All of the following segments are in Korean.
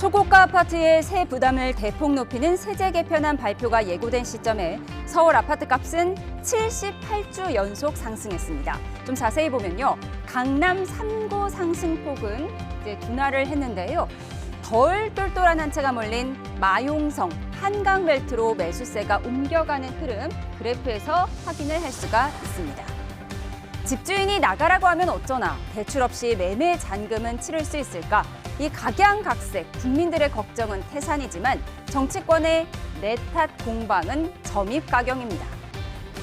초고가 아파트의 세 부담을 대폭 높이는 세제 개편안 발표가 예고된 시점에 서울 아파트 값은 78주 연속 상승했습니다. 좀 자세히 보면요. 강남 3구 상승폭은 이제 둔화를 했는데요. 덜 똘똘한 한 채가 몰린 마용성, 한강벨트로 매수세가 옮겨가는 흐름 그래프에서 확인을 할 수가 있습니다. 집주인이 나가라고 하면 어쩌나 대출 없이 매매 잔금은 치를 수 있을까? 이 각양각색 국민들의 걱정은 태산이지만 정치권의 내 탓 공방은 점입가경입니다.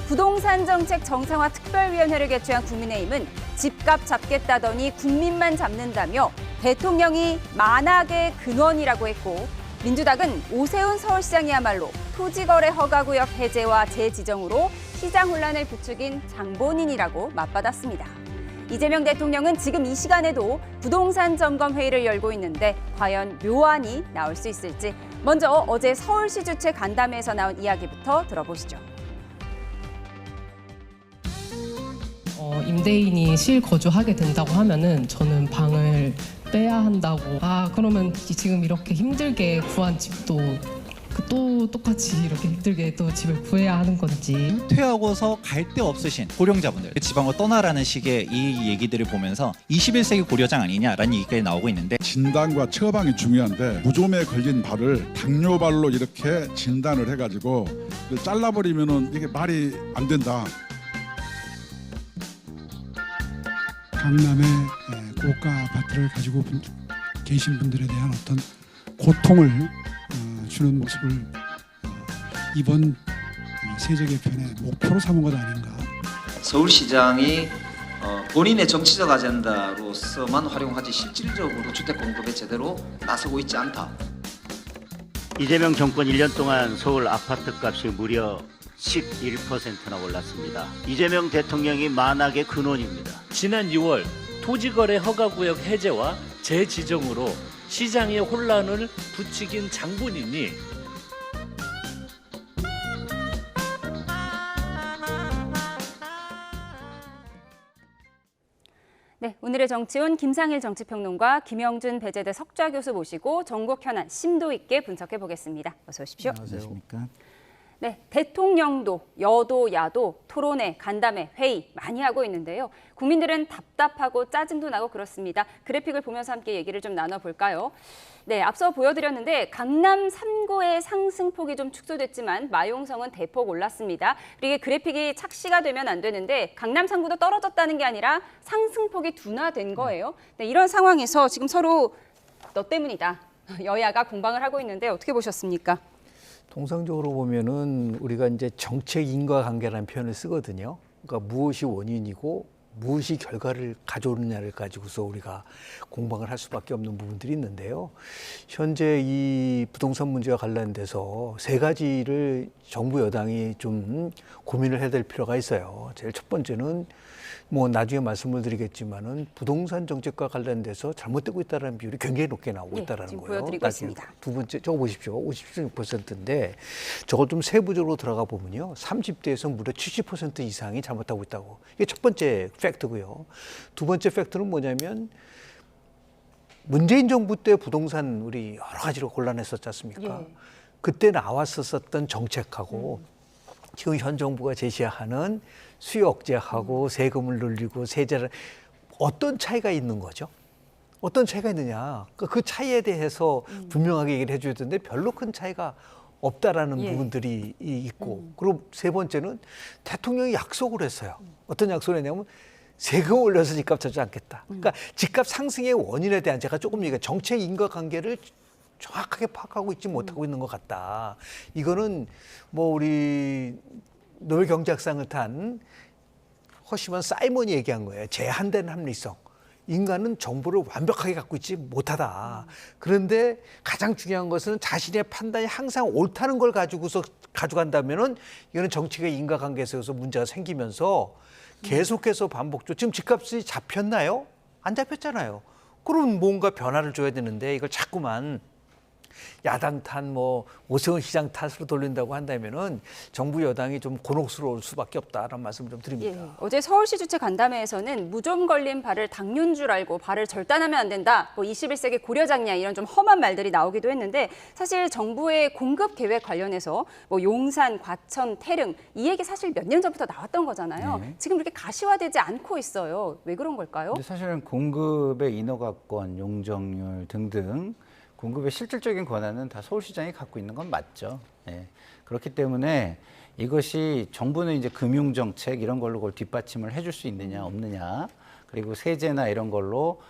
부동산 정책 정상화 특별위원회를 개최한 국민의힘은 집값 잡겠다더니 국민만 잡는다며 대통령이 만악의 근원이라고 했고 민주당은 오세훈 서울시장이야말로 토지거래 허가구역 해제와 재지정으로 시장 혼란을 부추긴 장본인이라고 맞받았습니다. 이재명 대통령은 지금 이 시간에도 부동산 점검 회의를 열고 있는데 과연 묘안이 나올 수 있을지 먼저 어제 서울시 주최 간담회에서 나온 이야기부터 들어보시죠. 임대인이 실거주하게 된다고 하면은 저는 방을 빼야 한다고. 그러면 지금 이렇게 힘들게 구한 집도 또 똑같이 이렇게 힘들게 또 집을 구해야 하는 건지. 퇴하고서 갈 데 없으신 고령자분들 지방으로 떠나라는 식의 이 얘기들을 보면서 21세기 고려장 아니냐라는 얘기가 나오고 있는데 진단과 처방이 중요한데 무좀에 걸린 발을 당뇨발로 이렇게 진단을 해가지고 잘라버리면은 이게 말이 안 된다. 강남의 고가 아파트를 가지고 계신 분들에 대한 어떤 고통을 주는 모습을 이번 세제 개편의 목표로 삼은 것 아닌가. 서울시장이 본인의 정치적 아젠다로서만 활용하지 실질적으로 주택 공급에 제대로 나서고 있지 않다. 이재명 정권 1년 동안 서울 아파트 값이 무려 11%나 올랐습니다. 이재명 대통령이 만악의 근원입니다. 지난 6월 토지거래 허가구역 해제와 재지정으로 시장의 혼란을 부추긴 장본인이 네, 오늘의 정치온 김상일 정치평론가 김영준 배재대 석좌 교수 모시고 전국 현안 심도 있게 분석해 보겠습니다. 어서 오십시오. 안녕하십니까? 네, 대통령도 여도 야도 토론회, 간담회, 회의 많이 하고 있는데요. 국민들은 답답하고 짜증도 나고 그렇습니다. 그래픽을 보면서 함께 얘기를 좀 나눠볼까요? 네, 앞서 보여드렸는데 강남 3구의 상승폭이 좀 축소됐지만 마용성은 대폭 올랐습니다. 그리고 그래픽이 착시가 되면 안 되는데 강남 3구도 떨어졌다는 게 아니라 상승폭이 둔화된 거예요. 네, 이런 상황에서 지금 서로 너 때문이다. 여야가 공방을 하고 있는데 어떻게 보셨습니까? 통상적으로 보면은 우리가 이제 정책 인과관계라는 표현을 쓰거든요. 그러니까 무엇이 원인이고 무엇이 결과를 가져오느냐를 가지고서 우리가 공방을 할 수밖에 없는 부분들이 있는데요. 현재 이 부동산 문제와 관련돼서 세 가지를 정부 여당이 좀 고민을 해야 될 필요가 있어요. 제일 첫 번째는 뭐 나중에 말씀을 드리겠지만은 부동산 정책과 관련돼서 잘못되고 있다는 비율이 굉장히 높게 나오고 있다는 지금 거예요. 보여드리고 있습니다. 두 번째 저거 보십시오. 56%인데 저걸 좀 세부적으로 들어가 보면요. 30대에서 무려 70% 이상이 잘못하고 있다고. 이게 첫 번째 팩트고요. 두 번째 팩트는 뭐냐면 문재인 정부 때 부동산 우리 여러 가지로 곤란했었지 않습니까? 그때 나왔었던 정책하고 지금 현 정부가 제시하는 수요 억제하고 세금을 늘리고 세제를 어떤 차이가 있는 거죠? 어떤 차이가 있느냐? 그 차이에 대해서 분명하게 얘기를 해줘야 되는데 별로 큰 차이가 없다라는 부분들이 있고 그리고 세 번째는 대통령이 약속을 했어요. 어떤 약속을 했냐면 세금 올려서 집값 잡지 않겠다. 그러니까 집값 상승의 원인에 대한 제가 조금 얘기해 정책 인과관계를 정확하게 파악하고 있지 못하고 있는 것 같다. 이거는 뭐 우리 노벨 경제학상을 탄 허시먼 사이먼이 얘기한 거예요. 제한된 합리성. 인간은 정보를 완벽하게 갖고 있지 못하다. 그런데 가장 중요한 것은 자신의 판단이 항상 옳다는 걸 가지고서 가져간다면은 이거는 정치의 인과관계에서 문제가 생기면서 계속해서 반복적으로 지금 집값이 잡혔나요? 안 잡혔잖아요. 그럼 뭔가 변화를 줘야 되는데 이걸 자꾸만 야당 탓, 뭐 오세훈 시장 탓으로 돌린다고 한다면은 정부 여당이 좀 곤혹스러울 수밖에 없다라는 말씀을 좀 드립니다. 예, 어제 서울시 주최 간담회에서는 무좀 걸린 발을 당뇨인 줄 알고 발을 절단하면 안 된다. 뭐 21세기 고려장냐 이런 좀 험한 말들이 나오기도 했는데 사실 정부의 공급 계획 관련해서 뭐 용산, 과천, 태릉 이 얘기 사실 몇 년 전부터 나왔던 거잖아요. 네. 지금 이렇게 가시화되지 않고 있어요. 왜 그런 걸까요? 근데 사실은 공급의 인허가권, 용적률 등등 공급의 실질적인 권한은 다 서울시장이 갖고 있는 건 맞죠. 예. 그렇기 때문에 이것이 정부는 이제 금융정책 이런 걸로 그걸 뒷받침을 해줄 수 있느냐 없느냐, 그리고 세제나 이런 걸로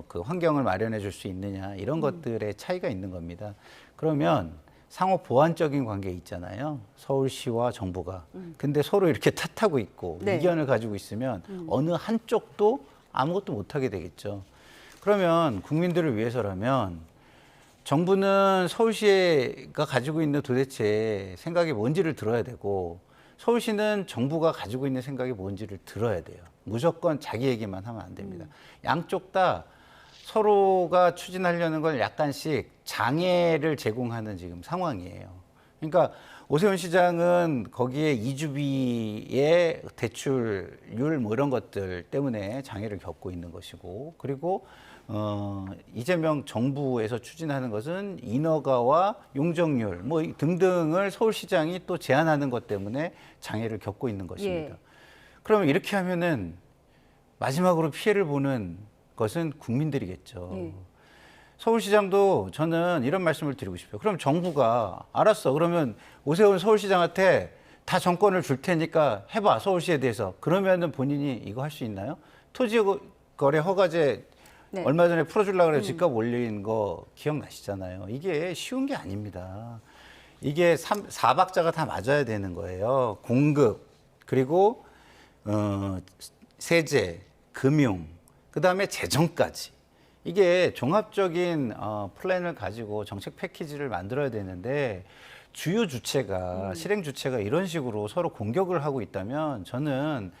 그 환경을 마련해 줄 수 있느냐 이런 것들의 차이가 있는 겁니다. 그러면 상호 보완적인 관계 있잖아요. 서울시와 정부가. 근데 서로 이렇게 탓하고 있고 네. 이견을 가지고 있으면 어느 한쪽도 아무것도 못하게 되겠죠. 그러면 국민들을 위해서라면 정부는 서울시가 가지고 있는 도대체 생각이 뭔지를 들어야 되고, 서울시는 정부가 가지고 있는 생각이 뭔지를 들어야 돼요. 무조건 자기 얘기만 하면 안 됩니다. 양쪽 다 서로가 추진하려는 걸 약간씩 장애를 제공하는 지금 상황이에요. 그러니까 오세훈 시장은 거기에 이주비의 대출률 뭐 이런 것들 때문에 장애를 겪고 있는 것이고, 그리고 이재명 정부에서 추진하는 것은 인허가와 용적률 뭐 등등을 서울시장이 또 제한하는 것 때문에 장애를 겪고 있는 것입니다. 예. 그러면 이렇게 하면은 마지막으로 피해를 보는 것은 국민들이겠죠. 예. 서울시장도 저는 이런 말씀을 드리고 싶어요. 그럼 정부가 알았어. 그러면 오세훈 서울시장한테 다 정권을 줄 테니까 해봐, 서울시에 대해서. 그러면은 본인이 이거 할 수 있나요? 토지거래 허가제 네. 얼마 전에 풀어주려고 그래 집값 올린 거 기억나시잖아요. 이게 쉬운 게 아닙니다. 이게 4박자가 다 맞아야 되는 거예요. 공급, 그리고 세제, 금융, 그다음에 재정까지. 이게 종합적인 플랜을 가지고 정책 패키지를 만들어야 되는데, 주요 주체가 실행 주체가 이런 식으로 서로 공격을 하고 있다면 저는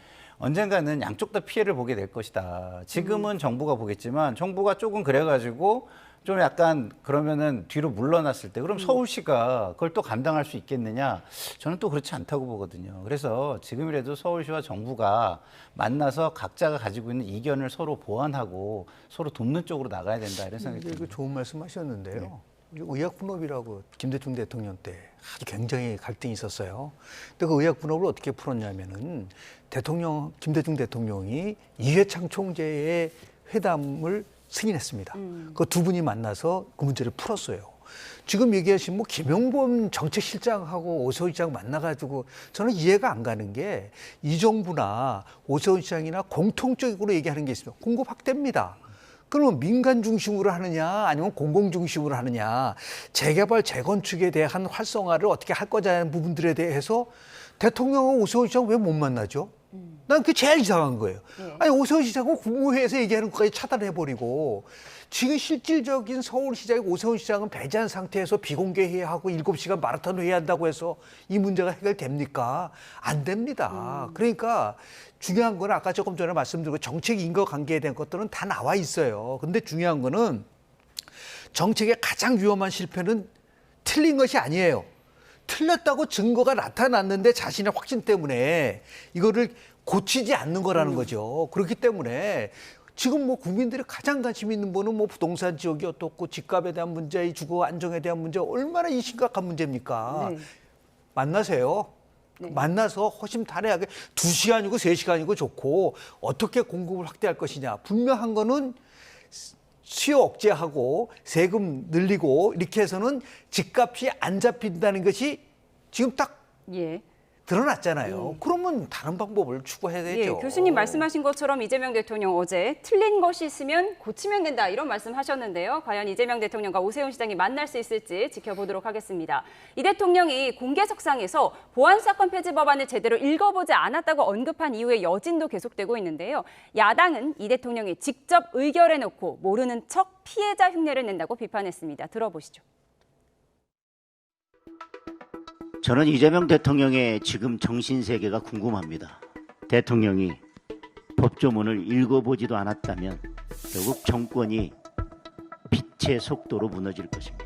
언젠가는 양쪽 다 피해를 보게 될 것이다. 지금은 정부가 보겠지만 정부가 조금 그래가지고 좀 약간 그러면은 뒤로 물러났을 때 그럼 서울시가 그걸 또 감당할 수 있겠느냐? 저는 또 그렇지 않다고 보거든요. 그래서 지금이라도 서울시와 정부가 만나서 각자가 가지고 있는 이견을 서로 보완하고 서로 돕는 쪽으로 나가야 된다 이런 생각이 듭니다. 이거 좋은 말씀하셨는데요. 의약분업이라고 김대중 대통령 때 아주 굉장히 갈등이 있었어요. 근데 그 의약분업을 어떻게 풀었냐면은 김대중 대통령이 이회창 총재의 회담을 승인했습니다. 그 두 분이 만나서 그 문제를 풀었어요. 지금 얘기하신 뭐 김용범 정책실장하고 오세훈 시장 만나가지고 저는 이해가 안 가는 게, 이 정부나 오세훈 시장이나 공통적으로 얘기하는 게 있습니다. 공급 확대입니다. 그러면 민간 중심으로 하느냐 아니면 공공 중심으로 하느냐, 재개발 재건축에 대한 활성화를 어떻게 할 거냐는 부분들에 대해서 대통령하고 오세훈 시장 왜 못 만나죠? 난 그게 제일 이상한 거예요. 아니 오세훈 시장은 국무회의에서 얘기하는 것까지 차단해버리고, 지금 실질적인 서울시장이 오세훈 시장은 배제한 상태에서 비공개 회의하고 7시간 마라톤 회의한다고 해서 이 문제가 해결됩니까? 안 됩니다. 그러니까 중요한 건 아까 조금 전에 말씀드리고 정책 인과관계에 대한 것들은 다 나와 있어요. 근데 중요한 거는 정책의 가장 위험한 실패는 틀린 것이 아니에요. 틀렸다고 증거가 나타났는데 자신의 확신 때문에 이거를 고치지 않는 거라는 거죠. 그렇기 때문에 지금 뭐 국민들이 가장 관심 있는 분은 뭐 부동산 지역이 어떻고 집값에 대한 문제, 주거 안정에 대한 문제, 얼마나 이 심각한 문제입니까? 네. 만나세요. 네. 만나서 허심탄회하게 2시간이고 3시간이고 좋고 어떻게 공급을 확대할 것이냐. 분명한 거는 수요 억제하고 세금 늘리고 이렇게 해서는 집값이 안 잡힌다는 것이 지금 딱 예. 드러났잖아요. 그러면 다른 방법을 추구해야 되죠. 예, 교수님 말씀하신 것처럼 이재명 대통령 어제 틀린 것이 있으면 고치면 된다 이런 말씀하셨는데요. 과연 이재명 대통령과 오세훈 시장이 만날 수 있을지 지켜보도록 하겠습니다. 이 대통령이 공개석상에서 보안사건 폐지 법안을 제대로 읽어보지 않았다고 언급한 이후에 여진도 계속되고 있는데요. 야당은 이 대통령이 직접 의결해놓고 모르는 척 피해자 흉내를 낸다고 비판했습니다. 들어보시죠. 저는 이재명 대통령의 지금 정신세계가 궁금합니다. 대통령이 법조문을 읽어보지도 않았다면 결국 정권이 빛의 속도로 무너질 것입니다.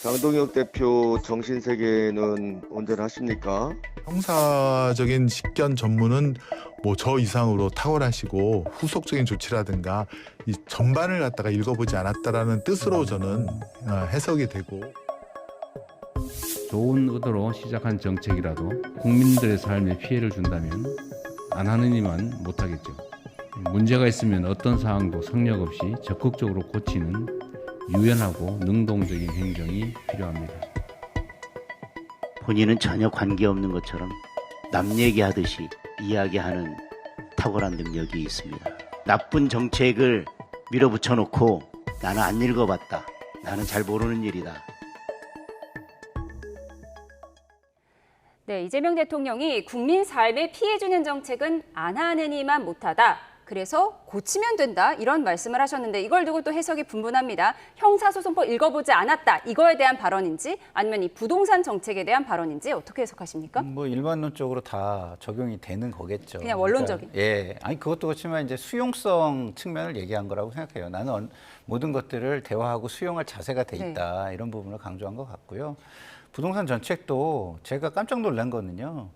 장동혁 대표 정신세계는 언제나 하십니까? 형사적인 식견 전문은 뭐 저 이상으로 탁월하시고 후속적인 조치라든가 이 전반을 갖다가 읽어보지 않았다라는 뜻으로 저는 해석이 되고. 좋은 의도로 시작한 정책이라도 국민들의 삶에 피해를 준다면 안 하느니만 못하겠죠. 문제가 있으면 어떤 사항도 상력 없이 적극적으로 고치는 유연하고 능동적인 행정이 필요합니다. 본인은 전혀 관계없는 것처럼 남 얘기하듯이 이야기하는 탁월한 능력이 있습니다. 나쁜 정책을 밀어붙여 놓고 나는 안 읽어봤다. 나는 잘 모르는 일이다. 네, 이재명 대통령이 국민 삶에 피해 주는 정책은 안 하느니만 못하다. 그래서 고치면 된다 이런 말씀을 하셨는데 이걸 두고 또 해석이 분분합니다. 형사소송법 읽어보지 않았다 이거에 대한 발언인지 아니면 이 부동산 정책에 대한 발언인지 어떻게 해석하십니까? 뭐 일반론적으로 다 적용이 되는 거겠죠. 그냥 원론적인. 그러니까, 예, 아니 그것도 그렇지만 이제 수용성 측면을 얘기한 거라고 생각해요. 나는 모든 것들을 대화하고 수용할 자세가 돼 있다 이런 부분을 강조한 것 같고요. 부동산 정책도 제가 깜짝 놀란 거는요.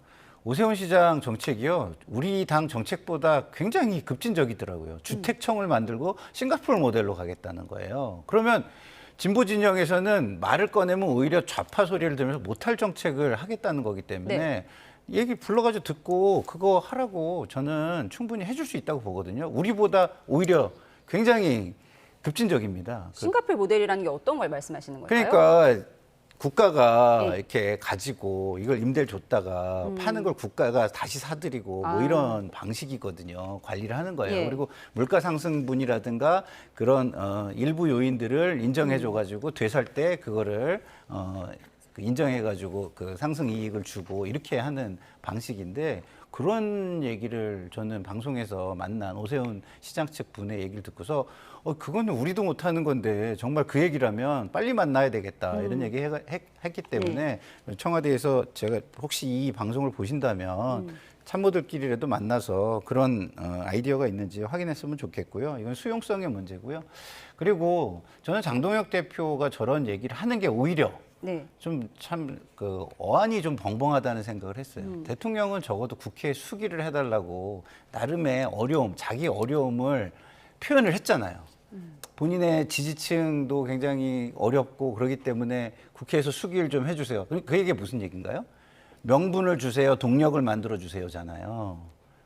오세훈 시장 정책이요. 우리 당 정책보다 굉장히 급진적이더라고요. 주택청을 만들고 싱가포르 모델로 가겠다는 거예요. 그러면 진보 진영에서는 말을 꺼내면 오히려 좌파 소리를 들으면서 못할 정책을 하겠다는 거기 때문에 얘기 불러가지고 듣고 그거 하라고 저는 충분히 해줄 수 있다고 보거든요. 우리보다 오히려 굉장히 급진적입니다. 싱가포르 모델이라는 게 어떤 걸 말씀하시는 걸까요? 그러니까 국가가 이렇게 가지고 이걸 임대를 줬다가 파는 걸 국가가 다시 사들이고 뭐 이런 방식이거든요. 관리를 하는 거예요. 그리고 물가 상승분이라든가 그런 일부 요인들을 인정해줘가지고 되살 때 그거를 인정해가지고 그 상승 이익을 주고 이렇게 하는 방식인데 그런 얘기를 저는 방송에서 만난 오세훈 시장 측 분의 얘기를 듣고서 그거는 우리도 못하는 건데 정말 그 얘기라면 빨리 만나야 되겠다 이런 얘기 했기 때문에 청와대에서 제가 혹시 이 방송을 보신다면 참모들끼리라도 만나서 그런 아이디어가 있는지 확인했으면 좋겠고요. 이건 수용성의 문제고요. 그리고 저는 장동혁 대표가 저런 얘기를 하는 게 오히려 좀 참 그 어안이 좀 벙벙하다는 생각을 했어요. 대통령은 적어도 국회에 수기를 해달라고 나름의 어려움, 자기 어려움을 표현을 했잖아요. 본인의 지지층도 굉장히 어렵고 그러기 때문에 국회에서 수기를 좀 해주세요. 그 얘기가 무슨 얘기인가요? 명분을 주세요, 동력을 만들어 주세요잖아요.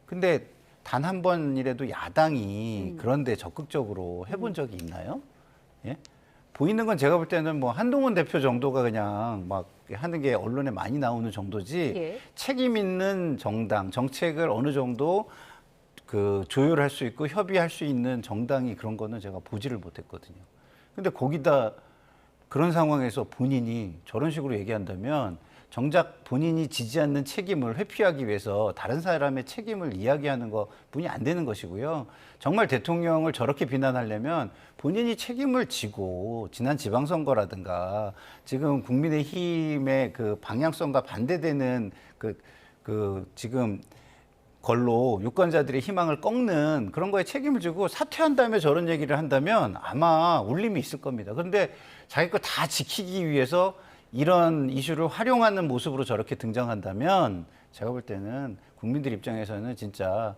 근데 단 한 번이라도 야당이 그런데 적극적으로 해본 적이 있나요? 예? 보이는 건 제가 볼 때는 뭐 한동훈 대표 정도가 그냥 막 하는 게 언론에 많이 나오는 정도지 책임 있는 정당, 정책을 어느 정도 그 조율할 수 있고 협의할 수 있는 정당이 그런 거는 제가 보지를 못했거든요. 근데 거기다 그런 상황에서 본인이 저런 식으로 얘기한다면 정작 본인이 지지 않는 책임을 회피하기 위해서 다른 사람의 책임을 이야기하는 것뿐이 안 되는 것이고요. 정말 대통령을 저렇게 비난하려면 본인이 책임을 지고 지난 지방선거라든가 지금 국민의힘의 그 방향성과 반대되는 그 지금 걸로 유권자들의 희망을 꺾는 그런 거에 책임을 지고 사퇴한 다음에 저런 얘기를 한다면 아마 울림이 있을 겁니다. 그런데 자기 거 다 지키기 위해서 이런 이슈를 활용하는 모습으로 저렇게 등장한다면 제가 볼 때는 국민들 입장에서는 진짜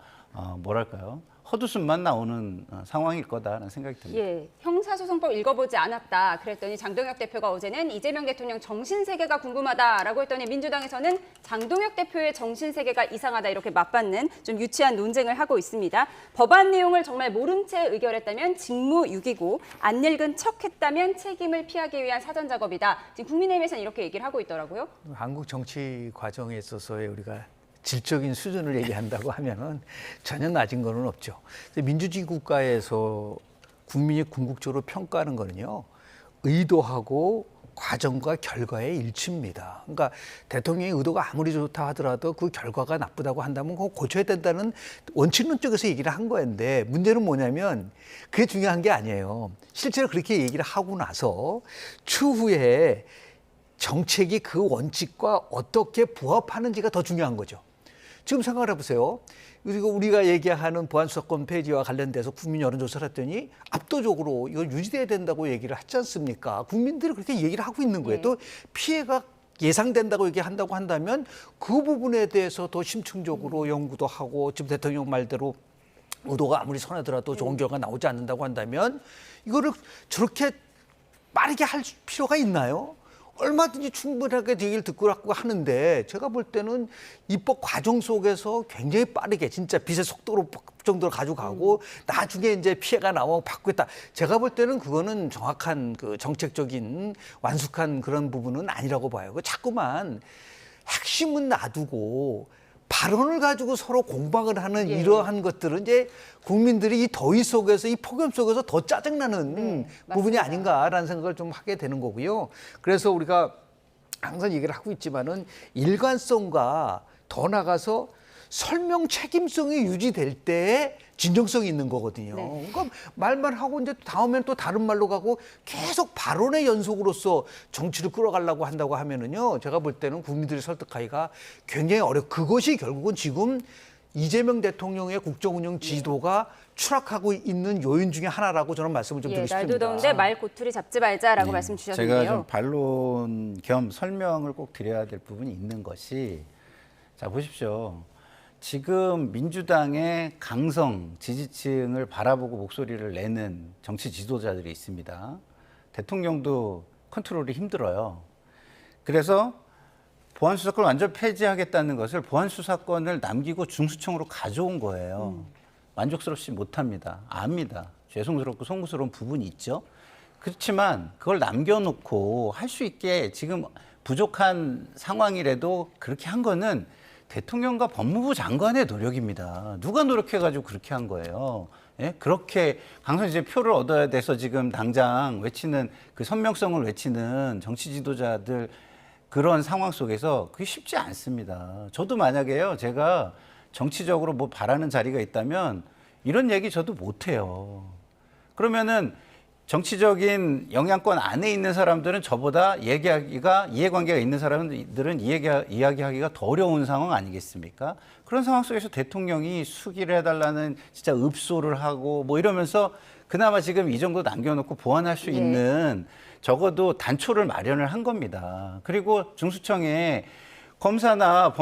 뭐랄까요? 헛웃음만 나오는 상황일 거다라는 생각이 듭니다. 예, 형사소송법 읽어보지 않았다. 그랬더니 장동혁 대표가 어제는 이재명 대통령 정신세계가 궁금하다라고 했더니 민주당에서는 장동혁 대표의 정신세계가 이상하다 이렇게 맞받는 좀 유치한 논쟁을 하고 있습니다. 법안 내용을 정말 모른 채 의결했다면 직무유기고 안 읽은 척했다면 책임을 피하기 위한 사전작업이다. 지금 국민의힘에서는 이렇게 얘기를 하고 있더라고요. 한국 정치 과정에 있어서의 우리가 질적인 수준을 얘기한다고 하면은 전혀 낮은 거는 없죠. 민주주의 국가에서 국민이 궁극적으로 평가하는 거는요, 의도하고 과정과 결과의 일치입니다. 그러니까 대통령의 의도가 아무리 좋다 하더라도 그 결과가 나쁘다고 한다면 그거 고쳐야 된다는 원칙론 쪽에서 얘기를 한 거였는데 문제는 뭐냐면 그게 중요한 게 아니에요. 실제로 그렇게 얘기를 하고 나서 추후에 정책이 그 원칙과 어떻게 부합하는지가 더 중요한 거죠. 지금 생각을 해보세요. 그리고 우리가 얘기하는 보안수사권 폐지와 관련돼서 국민 여론조사를 했더니 압도적으로 이걸 유지돼야 된다고 얘기를 하지 않습니까? 국민들이 그렇게 얘기를 하고 있는 거예요. 또 피해가 예상된다고 얘기한다고 한다면 그 부분에 대해서 더 심층적으로 연구도 하고 지금 대통령 말대로 의도가 아무리 선하더라도 좋은 결과가 나오지 않는다고 한다면 이거를 저렇게 빠르게 할 필요가 있나요? 얼마든지 충분하게 얘기를 듣고 하는데 제가 볼 때는 입법 과정 속에서 굉장히 빠르게 진짜 빛의 속도로 정도로 가져가고 나중에 이제 피해가 나오고 바꾸겠다. 제가 볼 때는 그거는 정확한 그 정책적인 완숙한 그런 부분은 아니라고 봐요. 자꾸만 핵심은 놔두고 발언을 가지고 서로 공방을 하는 이러한 것들은 이제 국민들이 이 더위 속에서 이 폭염 속에서 더 짜증나는 부분이 아닌가라는 생각을 좀 하게 되는 거고요. 그래서 우리가 항상 얘기를 하고 있지만은 일관성과 더 나가서 설명 책임성이 유지될 때 진정성이 있는 거거든요. 그러니까 말만 하고 이제 다음엔 또 다른 말로 가고 계속 발언의 연속으로서 정치를 끌어가려고 한다고 하면은요, 제가 볼 때는 국민들이 설득하기가 굉장히 그것이 결국은 지금 이재명 대통령의 국정운영 지도가 추락하고 있는 요인 중에 하나라고 저는 말씀을 좀 드리고 싶습니다. 날도 더운데 말 고투리 잡지 말자라고 말씀 주셨는데요. 제가 좀 반론 겸 설명을 꼭 드려야 될 부분이 있는 것이, 자 보십시오. 지금 민주당의 강성 지지층을 바라보고 목소리를 내는 정치 지도자들이 있습니다. 대통령도 컨트롤이 힘들어요. 그래서 보안수사권을 완전 폐지하겠다는 것을 보안수사권을 남기고 중수청으로 가져온 거예요. 만족스럽지 못합니다. 압니다. 죄송스럽고 송구스러운 부분이 있죠. 그렇지만 그걸 남겨놓고 할 수 있게 지금 부족한 상황이라도 그렇게 한 거는 대통령과 법무부 장관의 노력입니다. 누가 노력해가지고 그렇게 한 거예요. 예? 그렇게 강성 이제 표를 얻어야 돼서 지금 당장 외치는 그 선명성을 외치는 정치 지도자들 그런 상황 속에서 그게 쉽지 않습니다. 저도 만약에요, 제가 정치적으로 뭐 바라는 자리가 있다면 이런 얘기 저도 못해요. 그러면은 정치적인 영향권 안에 있는 사람들은 저보다 이해관계가 있는 사람들은 이야기하기가 더 어려운 상황 아니겠습니까? 그런 상황 속에서 대통령이 수기를 해달라는 진짜 읍소를 하고 뭐 이러면서 그나마 지금 이 정도 남겨놓고 보완할 수 있는 적어도 단초를 마련을 한 겁니다. 그리고 중수청에 검사나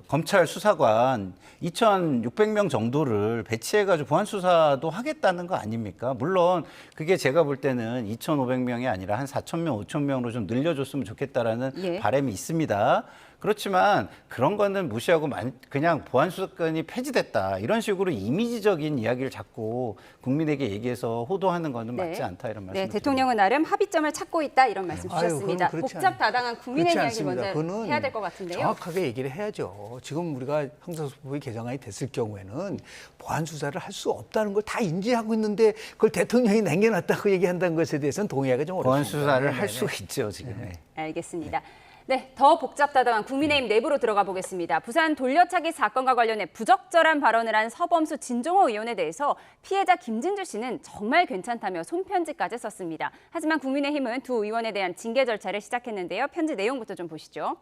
검찰 수사관 2,600명 정도를 배치해가지고 보안 수사도 하겠다는 거 아닙니까? 물론 그게 제가 볼 때는 2,500명이 아니라 한 4,000명, 5,000명으로 좀 늘려줬으면 좋겠다라는 바람이 있습니다. 그렇지만 그런 거는 무시하고 그냥 보안 수사권이 폐지됐다 이런 식으로 이미지적인 이야기를 자꾸 국민에게 얘기해서 호도하는 거는 맞지 않다 이런 말씀. 대통령은 나름 합의점을 찾고 있다 이런 말씀 주셨습니다. 복잡다당한 국민의 이야기 먼저 해야 될 것 같은데요. 정확하게 얘기를 해야죠. 지금 우리가 형사소송법이 개정안이 됐을 경우에는 보안 수사를 할 수 없다는 걸 다 인지하고 있는데 그걸 대통령이 남겨놨다고 얘기한다는 것에 대해서는 동의하기 좀 어렵습니다. 보안 수사를 할 수 있죠 지금. 알겠습니다. 더 복잡다당한 국민의힘 내부로 들어가 보겠습니다. 부산 돌려차기 사건과 관련해 부적절한 발언을 한 서범수 진종호 의원에 대해서 피해자 김진주 씨는 정말 괜찮다며 손편지까지 썼습니다. 하지만 국민의힘은 두 의원에 대한 징계 절차를 시작했는데요. 편지 내용부터 좀 보시죠.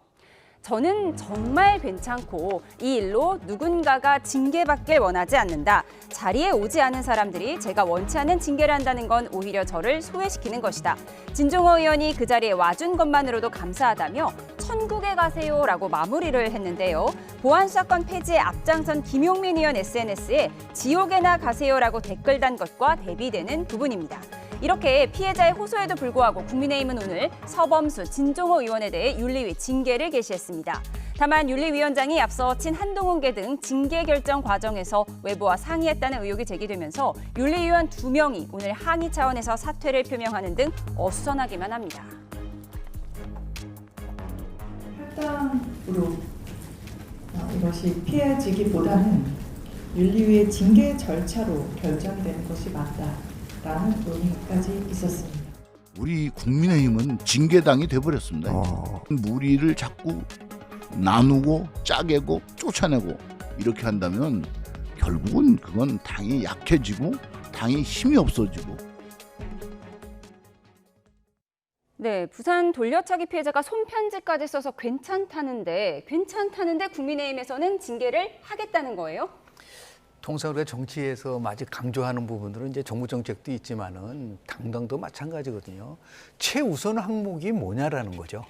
저는 정말 괜찮고 이 일로 누군가가 징계받길 원하지 않는다. 자리에 오지 않은 사람들이 제가 원치 않는 징계를 한다는 건 오히려 저를 소외시키는 것이다. 진종호 의원이 그 자리에 와준 것만으로도 감사하다며 천국에 가세요라고 마무리를 했는데요. 보안수사권 폐지에 앞장선 김용민 의원 SNS에 지옥에나 가세요라고 댓글 단 것과 대비되는 부분입니다. 이렇게 피해자의 호소에도 불구하고 국민의힘은 오늘 서범수, 진종호 의원에 대해 윤리위 징계를 개시했습니다. 다만 윤리위원장이 앞서 친한동훈계 등 징계 결정 과정에서 외부와 상의했다는 의혹이 제기되면서 윤리위원 2명이 오늘 항의 차원에서 사퇴를 표명하는 등 어수선하기만 합니다. 할당으로 이것이 피해지기보다는 윤리위의 징계 절차로 결정되는 것이 맞다라는 논의까지 있었습니다. 우리 국민의힘은 징계당이 돼버렸습니다. 무리를 자꾸 나누고 짜개고 쫓아내고 이렇게 한다면 결국은 그건 당이 약해지고 당이 힘이 없어지고. 네, 부산 돌려차기 피해자가 손편지까지 써서 괜찮다는데 국민의힘에서는 징계를 하겠다는 거예요? 통상 우리가 정치에서 아직 강조하는 부분들은 이제 정부 정책도 있지만은 당당도 마찬가지거든요. 최우선 항목이 뭐냐라는 거죠.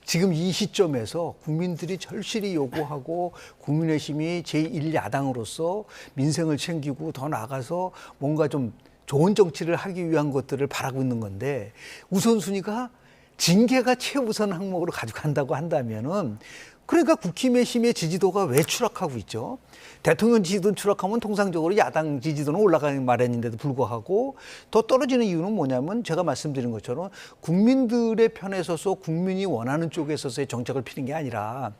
지금 이 시점에서 국민들이 절실히 요구하고 국민의힘이 제1야당으로서 민생을 챙기고 더 나아가서 뭔가 좀 좋은 정치를 하기 위한 것들을 바라고 있는 건데 우선순위가 징계가 최우선 항목으로 가지고 간다고 한다면은 그러니까 국힘의 지지도가 왜 추락하고 있죠? 대통령 지지도는 추락하면 통상적으로 야당 지지도는 올라가는 마련인데도 불구하고 더 떨어지는 이유는 뭐냐면 제가 말씀드린 것처럼 국민들의 편에 서서 국민이 원하는 쪽에 서서의 정책을 피는 게 아니라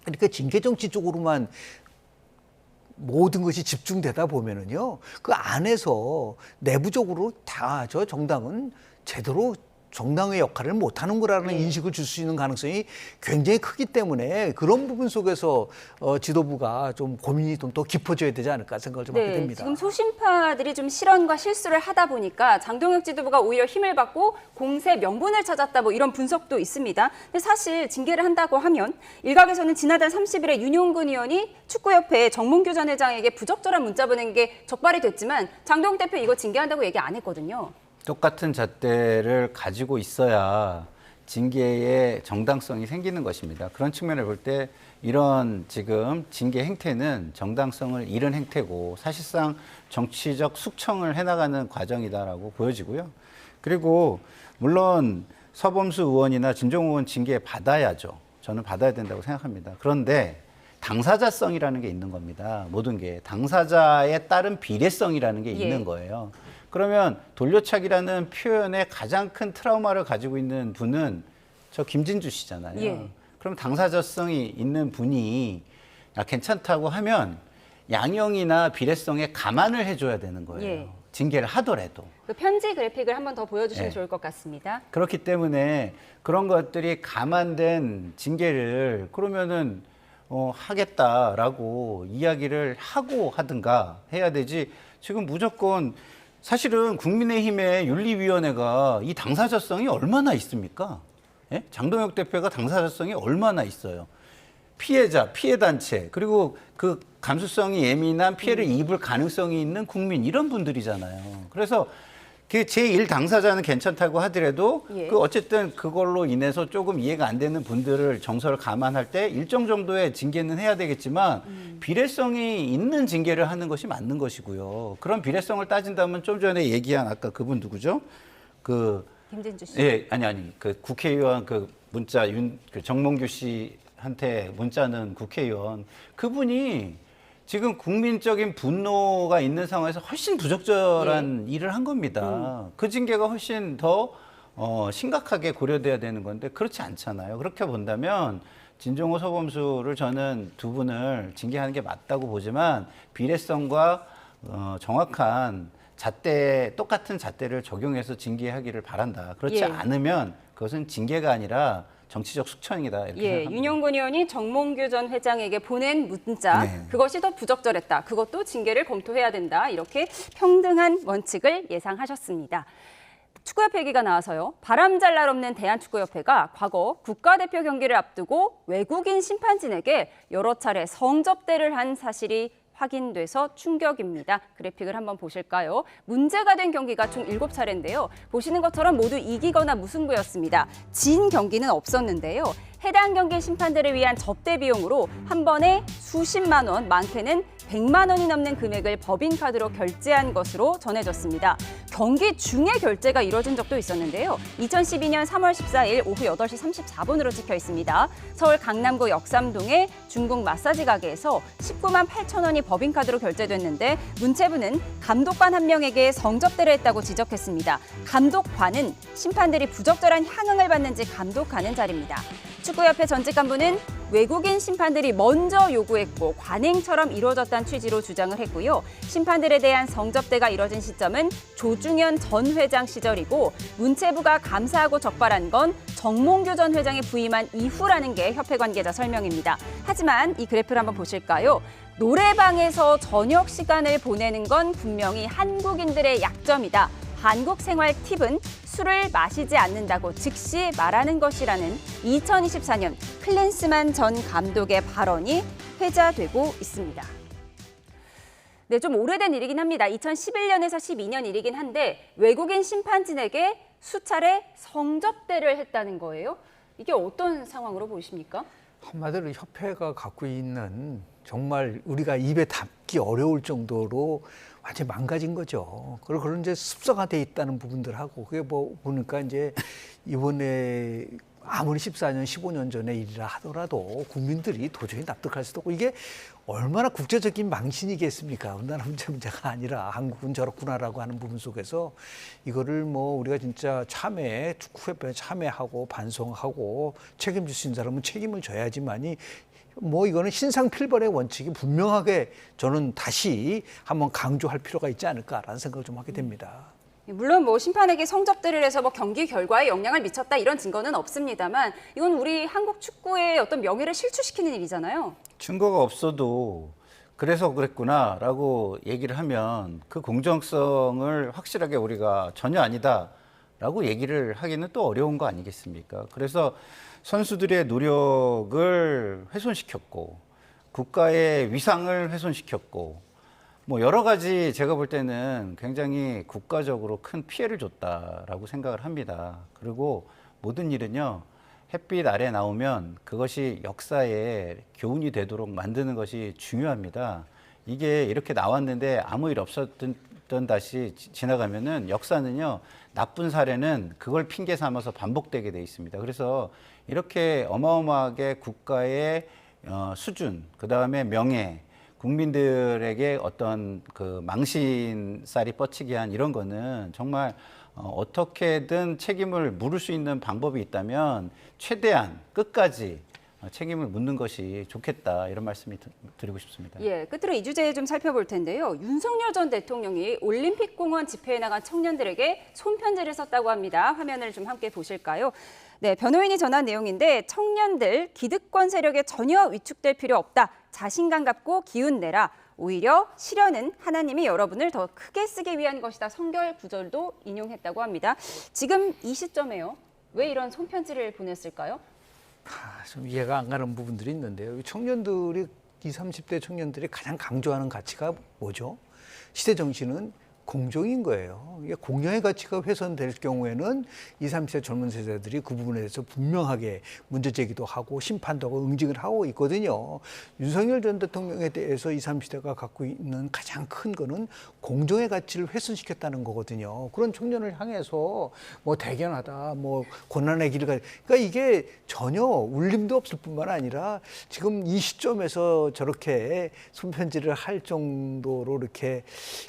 그러니까 징계 정치 쪽으로만 모든 것이 집중되다 보면은요 그 안에서 내부적으로 다 저 정당은 제대로 정당의 역할을 못하는 거라는 인식을 줄 수 있는 가능성이 굉장히 크기 때문에 그런 부분 속에서 지도부가 좀 고민이 좀 더 깊어져야 되지 않을까 생각을 좀 하게 됩니다. 지금 소신파들이 좀 실언과 실수를 하다 보니까 장동혁 지도부가 오히려 힘을 받고 공세 명분을 찾았다 뭐 이런 분석도 있습니다. 근데 사실 징계를 한다고 하면 일각에서는 지난달 30일에 윤용근 의원이 축구협회 정몽규 전 회장에게 부적절한 문자 보낸 게 적발이 됐지만 장동혁 대표 이거 징계한다고 얘기 안 했거든요. 똑같은 잣대를 가지고 있어야 징계의 정당성이 생기는 것입니다. 그런 측면을 볼 때 이런 지금 징계 행태는 정당성을 잃은 행태고 사실상 정치적 숙청을 해나가는 과정이다라고 보여지고요. 그리고 물론 서범수 의원이나 진종호 의원 징계 받아야죠. 저는 받아야 된다고 생각합니다. 그런데 당사자성이라는 게 있는 겁니다. 모든 게 당사자에 따른 비례성이라는 게 있는 거예요. 그러면 돌려차기라는 표현의 가장 큰 트라우마를 가지고 있는 분은 저 김진주 씨잖아요. 그럼 당사자성이 있는 분이 괜찮다고 하면 양형이나 비례성에 감안을 해줘야 되는 거예요. 징계를 하더라도. 그 편지 그래픽을 한번 더 보여주시면 좋을 것 같습니다. 그렇기 때문에 그런 것들이 감안된 징계를 그러면은 하겠다라고 이야기를 하고 하든가 해야 되지 지금 무조건 사실은 국민의힘의 윤리위원회가 이 당사자성이 얼마나 있습니까? 예? 장동혁 대표가 당사자성이 얼마나 있어요? 피해자, 피해단체, 그리고 그 감수성이 예민한 피해를 입을 가능성이 있는 국민 이런 분들이잖아요. 그래서 그 제1 당사자는 괜찮다고 하더라도 그 어쨌든 그걸로 인해서 조금 이해가 안 되는 분들을 정서를 감안할 때 일정 정도의 징계는 해야 되겠지만 비례성이 있는 징계를 하는 것이 맞는 것이고요. 그런 비례성을 따진다면 좀 전에 얘기한 아까 그분 누구죠? 김진주 씨. 예, 아니 그 국회의원 그 문자 그 정몽규 씨한테 문자는 국회의원 그분이 지금 국민적인 분노가 있는 상황에서 훨씬 부적절한 일을 한 겁니다. 그 징계가 훨씬 더 심각하게 고려돼야 되는 건데 그렇지 않잖아요. 그렇게 본다면 진종호 서범수를 저는 두 분을 징계하는 게 맞다고 보지만 비례성과 정확한 잣대 똑같은 잣대를 적용해서 징계하기를 바란다. 그렇지 않으면 그것은 징계가 아니라 정치적 숙청이다. 이렇게 생각합니다. 윤용근 의원이 정몽규 전 회장에게 보낸 문자 그것이 더 부적절했다. 그것도 징계를 검토해야 된다. 이렇게 평등한 원칙을 예상하셨습니다. 축구협회 얘기가 나와서요. 바람 잘 날 없는 대한축구협회가 과거 국가대표 경기를 앞두고 외국인 심판진에게 여러 차례 성접대를 한 사실이 확인돼서 충격입니다. 그래픽을 한번 보실까요? 문제가 된 경기가 총 7차례인데요. 보시는 것처럼 모두 이기거나 무승부였습니다. 진 경기는 없었는데요. 해당 경기 심판들을 위한 접대 비용으로 한 번에 수십만 원, 많게는 100만 원이 넘는 금액을 법인카드로 결제한 것으로 전해졌습니다. 경기 중에 결제가 이뤄진 적도 있었는데요. 2012년 3월 14일 오후 8시 34분으로 찍혀 있습니다. 서울 강남구 역삼동의 중국 마사지 가게에서 19만 8천 원이 법인카드로 결제됐는데 문체부는 감독관 한 명에게 성접대를 했다고 지적했습니다. 감독관은 심판들이 부적절한 향응을 받는지 감독하는 자리입니다. 축구협회 전직 간부는 외국인 심판들이 먼저 요구했고 관행처럼 이루어졌다는 취지로 주장을 했고요. 심판들에 대한 성접대가 이뤄진 시점은 조중현 전 회장 시절이고 문체부가 감사하고 적발한 건 정몽규 전 회장이 부임한 이후라는 게 협회 관계자 설명입니다. 하지만 이 그래프를 한번 보실까요? 노래방에서 저녁 시간을 보내는 건 분명히 한국인들의 약점이다. 한국 생활 팁은 술을 마시지 않는다고 즉시 말하는 것이라는 2024년 클린스만 전 감독의 발언이 회자되고 있습니다. 네, 좀 오래된 일이긴 합니다. 2011년에서 12년 일이긴 한데 외국인 심판진에게 수차례 성접대를 했다는 거예요. 이게 어떤 상황으로 보이십니까? 한마디로 협회가 갖고 있는 정말 우리가 입에 담기 어려울 정도로 완전히 망가진 거죠. 그리고 그런 이제 습성화돼 있다는 부분들하고 그게 뭐 보니까 이제 이번에 아무리 14년, 15년 전의 일이라 하더라도 국민들이 도저히 납득할 수도 없고 이게 얼마나 국제적인 망신이겠습니까? 우리나라 문제가 아니라 한국은 저렇구나라고 하는 부분 속에서 이거를 뭐 우리가 진짜 축구협회에 참여하고 반성하고 책임질 수 있는 사람은 책임을 져야지만이 뭐 이거는 신상필벌의 원칙이 분명하게 저는 다시 한번 강조할 필요가 있지 않을까라는 생각을 좀 하게 됩니다. 물론 뭐 심판에게 성접대를 해서 뭐 경기 결과에 영향을 미쳤다 이런 증거는 없습니다만 이건 우리 한국 축구의 어떤 명예를 실추시키는 일이잖아요. 증거가 없어도 그래서 그랬구나라고 얘기를 하면 그 공정성을 확실하게 우리가 전혀 아니다라고 얘기를 하기는 또 어려운 거 아니겠습니까? 그래서 선수들의 노력을 훼손시켰고 국가의 위상을 훼손시켰고 뭐 여러 가지 제가 볼 때는 굉장히 국가적으로 큰 피해를 줬다라고 생각을 합니다. 그리고 모든 일은요, 햇빛 아래 나오면 그것이 역사에 교훈이 되도록 만드는 것이 중요합니다. 이게 이렇게 나왔는데 아무 일 없었던 다시 지나가면은 역사는요, 나쁜 사례는 그걸 핑계 삼아서 반복되게 돼 있습니다. 그래서 이렇게 어마어마하게 국가의 수준, 그 다음에 명예, 국민들에게 어떤 그 망신살이 뻗치게 한 이런 거는 정말 어떻게든 책임을 물을 수 있는 방법이 있다면 최대한 끝까지 책임을 묻는 것이 좋겠다 이런 말씀이 드리고 싶습니다. 예, 끝으로 이 주제 좀 살펴볼 텐데요. 윤석열 전 대통령이 올림픽공원 집회에 나간 청년들에게 손편지를 썼다고 합니다. 화면을 좀 함께 보실까요? 네, 변호인이 전한 내용인데 청년들 기득권 세력에 전혀 위축될 필요 없다. 자신감 갖고 기운 내라. 오히려 시련은 하나님이 여러분을 더 크게 쓰기 위한 것이다. 성결 구절도 인용했다고 합니다. 지금 이 시점에요. 왜 이런 손편지를 보냈을까요? 좀 이해가 안 가는 부분들이 있는데요. 청년들이 20, 30대 청년들이 가장 강조하는 가치가 뭐죠? 시대 정신은 공정인 거예요. 이게 공정의 가치가 훼손될 경우에는 20, 30대 젊은 세대들이 그 부분에 대해서 분명하게 문제 제기도 하고 심판도 하고 응징을 하고 있거든요. 윤석열 전 대통령에 대해서 20, 30대가 갖고 있는 가장 큰 거는 공정의 가치를 훼손시켰다는 거거든요. 그런 청년을 향해서 뭐 대견하다, 뭐 고난의 길을 그러니까 이게 전혀 울림도 없을 뿐만 아니라 지금 이 시점에서 저렇게 손편지를 할 정도로 이렇게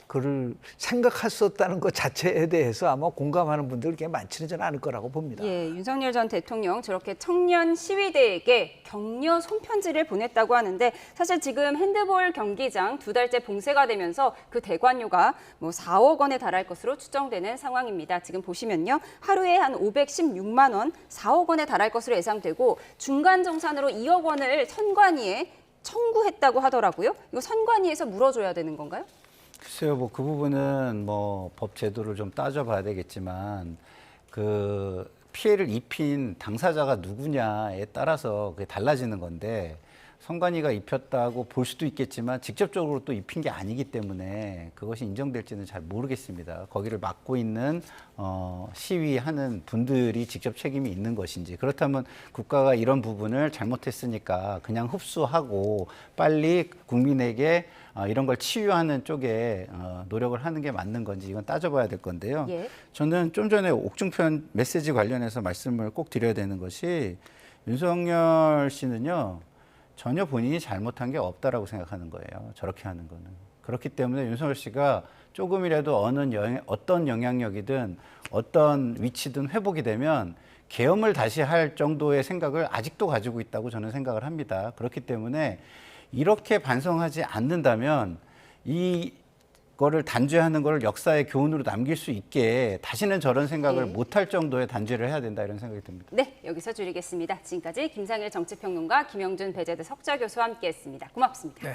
그를 생각했었다는 것 자체에 대해서 아마 공감하는 분들 그렇게 많지는 저는 않을 거라고 봅니다. 예, 윤석열 전 대통령 저렇게 청년 시위대에게 격려 손편지를 보냈다고 하는데 사실 지금 핸드볼 경기장 2달째 봉쇄가 되면서 그 대관료가 뭐 4억 원에 달할 것으로 추정되는 상황입니다. 지금 보시면요. 하루에 한 516만 원, 4억 원에 달할 것으로 예상되고 중간 정산으로 2억 원을 선관위에 청구했다고 하더라고요. 이거 선관위에서 물어줘야 되는 건가요? 글쎄요, 뭐 그 부분은 뭐 법 제도를 좀 따져봐야 되겠지만 그 피해를 입힌 당사자가 누구냐에 따라서 그게 달라지는 건데 선관위가 입혔다고 볼 수도 있겠지만 직접적으로 또 입힌 게 아니기 때문에 그것이 인정될지는 잘 모르겠습니다. 거기를 맡고 있는 시위하는 분들이 직접 책임이 있는 것인지 그렇다면 국가가 이런 부분을 잘못했으니까 그냥 흡수하고 빨리 국민에게 이런 걸 치유하는 쪽에 노력을 하는 게 맞는 건지 이건 따져봐야 될 건데요. 예. 저는 좀 전에 옥중편 메시지 관련해서 말씀을 꼭 드려야 되는 것이 윤석열 씨는요. 전혀 본인이 잘못한 게 없다라고 생각하는 거예요. 저렇게 하는 거는. 그렇기 때문에 윤석열 씨가 조금이라도 어떤 영향력이든 어떤 위치든 회복이 되면 계엄을 다시 할 정도의 생각을 아직도 가지고 있다고 저는 생각을 합니다. 그렇기 때문에 이렇게 반성하지 않는다면 이거를 단죄하는 걸 역사의 교훈으로 남길 수 있게 다시는 저런 생각을 못할 정도의 단죄를 해야 된다 이런 생각이 듭니다. 네, 여기서 줄이겠습니다. 지금까지 김상일 정치평론가 김영준 배재대 석좌 교수와 함께했습니다. 고맙습니다. 네.